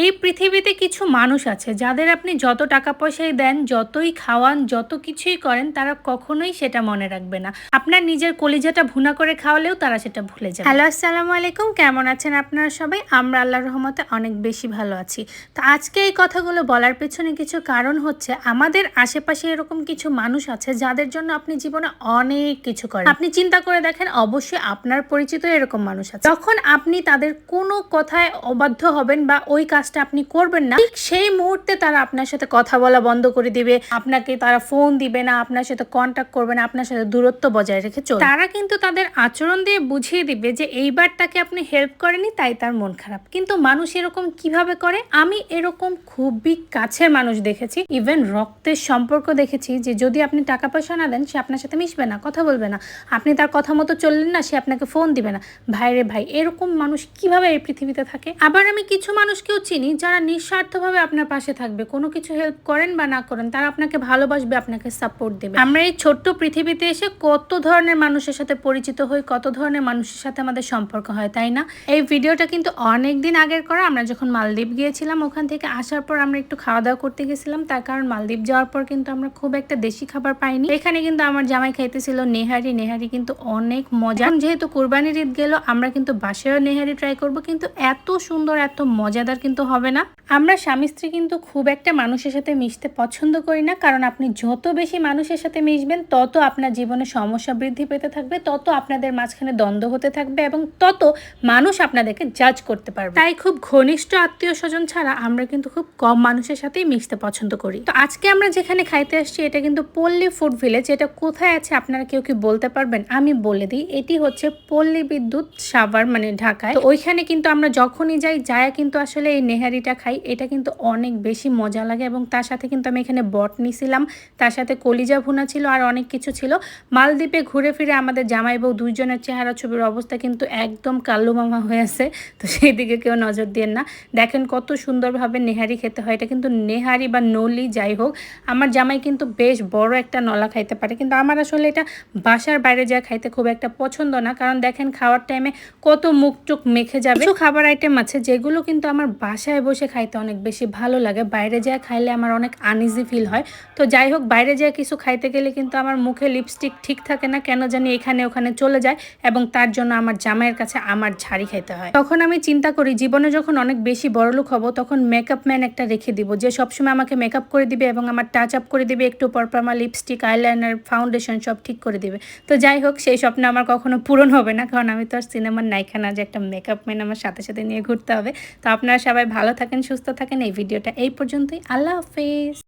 এই পৃথিবীতে কিছু মানুষ আছে যাদের আপনি যত টাকা পয়সাই দেন, যতই খাওয়ান, যত কিছুই করেন, তারা কখনোই সেটা মনে রাখবে না। আপনার নিজের কলিজাটা ভুনা করে খাওয়ালেও তারা সেটা ভুলে যাবে। হ্যালো, আসসালামু আলাইকুম। কেমন আছেন আপনারা সবাই? আমরা আল্লাহর রহমতে অনেক বেশি ভালো আছি। তো আজকে এই কথাগুলো বলার পেছনে কিছু কারণ হচ্ছে, আমাদের আশেপাশে এরকম কিছু মানুষ আছে যাদের জন্য আপনি জীবনে অনেক কিছু করেন। আপনি চিন্তা করে দেখেন, অবশ্যই আপনার পরিচিত এরকম মানুষ আছে। যখন আপনি তাদের কোনো কথায় অবাধ্য হবেন বা ওই কাজটা আপনি করবেন না, ঠিক সেই মুহূর্তে তারা আপনার সাথে কথা বলা বন্ধ করে দিবে, আপনাকে তারা ফোন দিবে না, আপনার সাথে কন্ট্যাক্ট করবে না, আপনার সাথে দূরত্ব বজায় রেখে চলবে। তারা কিন্তু তাদের আচরণ দিয়ে বুঝিয়ে দিবে যে এইবার তাকে আপনি হেল্প করেনি, তাই তার মন খারাপ। কিন্তু মানুষ এরকম কিভাবে করে? আমি এরকম খুবই কাছের মানুষ দেখেছি, ইভেন রক্তের সম্পর্ক দেখেছি, যে যদি আপনি টাকা পয়সা না দেন, সে আপনার সাথে মিশবে না, কথা বলবে না। আপনি তার কথা মতো চললেন না, সে আপনাকে ফোন দিবে না। ভাইরে ভাই, এরকম মানুষ কিভাবে এই পৃথিবীতে থাকে? আবার আমি কিছু মানুষকেও চিনি যারা নিঃস্বার্থভাবে আপনার পাশে থাকবে, কোনো কিছু হেল্প করেন বা না করেন, তারা আপনাকে ভালোবাসবে, আপনাকে সাপোর্ট দেবে। আমরা এই ছোট্ট পৃথিবীতে এসে কত ধরনের মানুষের সাথে পরিচিত হই, কত ধরনের মানুষের সাথে আমাদের সম্পর্ক হয়, তাই না? এই ভিডিওটা কিন্তু অনেক দিন আগের করা। আমরা যখন মালদ্বীপ গিয়েছিলাম, ওখান থেকে আসার পর আমরা একটু খাওয়া দাওয়া করতে গেছিলাম। তার কারণ মালদ্বীপ যাওয়ার পর কিন্তু আমরা খুব একটা দেশি খাবার পাইনি। এখানে কিন্তু আমার জামাই খাইতেছিল নেহারি। নেহারি কিন্তু অনেক মজা। যেহেতু কুরবানির ঈদ গেল, আমরা কিন্তু বাসায়ও নেহারি ট্রাই করব, কিন্তু এত সুন্দর, এত মজাদার কিন্তু হবে না। আমরা স্বামী স্ত্রী কিন্তু খুব একটা মানুষের সাথে মিশতে পছন্দ করি না, কারণ আপনি যত বেশি মানুষের সাথে মিশবেন, তত আপনার জীবনে সমস্যা বৃদ্ধি পেতে থাকবে, তত আপনাদের মাঝখানে দ্বন্দ্ব হতে থাকবে, এবং তত মানুষ আপনাদেরকে জাজ করতে পারবে। তাই খুব ঘনিষ্ঠ আত্মীয় স্বজন ছাড়া আমরা কিন্তু খুব কম মানুষের সাথেই মিশতে পছন্দ করি। তো আজকে আমরা যেখানে খাইতে আসছি, এটা কিন্তু পল্লী ফুড ভিলেজ। এটা কোথায় আছে আপনারা কেউ কি বলতে পারবেন? আমি বলে দিই, এটি হচ্ছে পল্লী বিদ্যুৎ সাভার, মানে ঢাকায়। তো ওইখানে কিন্তু আমরা যখনই যাই কিন্তু আসলে এই নেহারিটা খাই। এটা কিন্তু অনেক বেশি মজা লাগে, এবং তার সাথে কিন্তু আমি এখানে বট নিছিলাম, তার সাথে কলিজা ভুনা ছিল, আর অনেক কিছু ছিল। মালদ্বীপে ঘুরে ফিরে আমাদের জামাই বউ দুইজনের চেহারা ছবির অবস্থা কিন্তু একদম কাল্লু মামা হয়ে আছে। তো সেই দিকে কেউ নজর দিয়েন না। দেখেন কত সুন্দরভাবে নেহারি খেতে হয়। এটা কিন্তু নেহারি বা নলি, যাই হোক। আমার জামাই কিন্তু বেশ বড় একটা নলা খাইতে পারে, কিন্তু আমার আসলে এটা বাসার বাইরে যা খাইতে খুব একটা পছন্দ না, কারণ দেখেন খাওয়ার টাইমে কত মুখ টুক মেখে যাবে। কিছু খাবার আইটেম আছে যেগুলো কিন্তু আমার বাসায় বসে খাইতে অনেক বেশি ভালো লাগে, বাইরে যা খাইলে আমার অনেক আনইজি ফিল হয়। তো যাই হোক, বাইরে যা কিছু খাইতে গেলে কিন্তু আমার মুখে লিপস্টিক ঠিক থাকে না, কেন জানি এখানে ওখানে চলে যায়, এবং তার জন্য আমার জামাইয়ের কাছে আমার ঝাড়ি খাইতে হয়। তখন আমি চিন্তা করি, জীবনে যখন অনেক বেশি বড়লোক হব, তখন মেকআপ ম্যান একটা রেখে দিব, যে সবসময় আমাকে মেকআপ করে দিবে এবং আমার টাচ আপ করে দিবে, একটু পর পর আমার লিপস্টিক, আইলাইনার, ফাউন্ডেশন সব ঠিক করে দিবে। তো যাই হোক, সেই স্বপ্ন আমার কখনো পূরণ হবে না, কারণ আমি তো আর সিনেমার নায়িকা না যে একটা মেকআপ ম্যান আমার সাথে সাথে নিয়ে ঘুরতে হবে। তো আপনারা সবাই ভালো থাকেন, সুস্থ থাকেন। এই ভিডিওটা এই পর্যন্তই। আল্লাহ হাফেজ।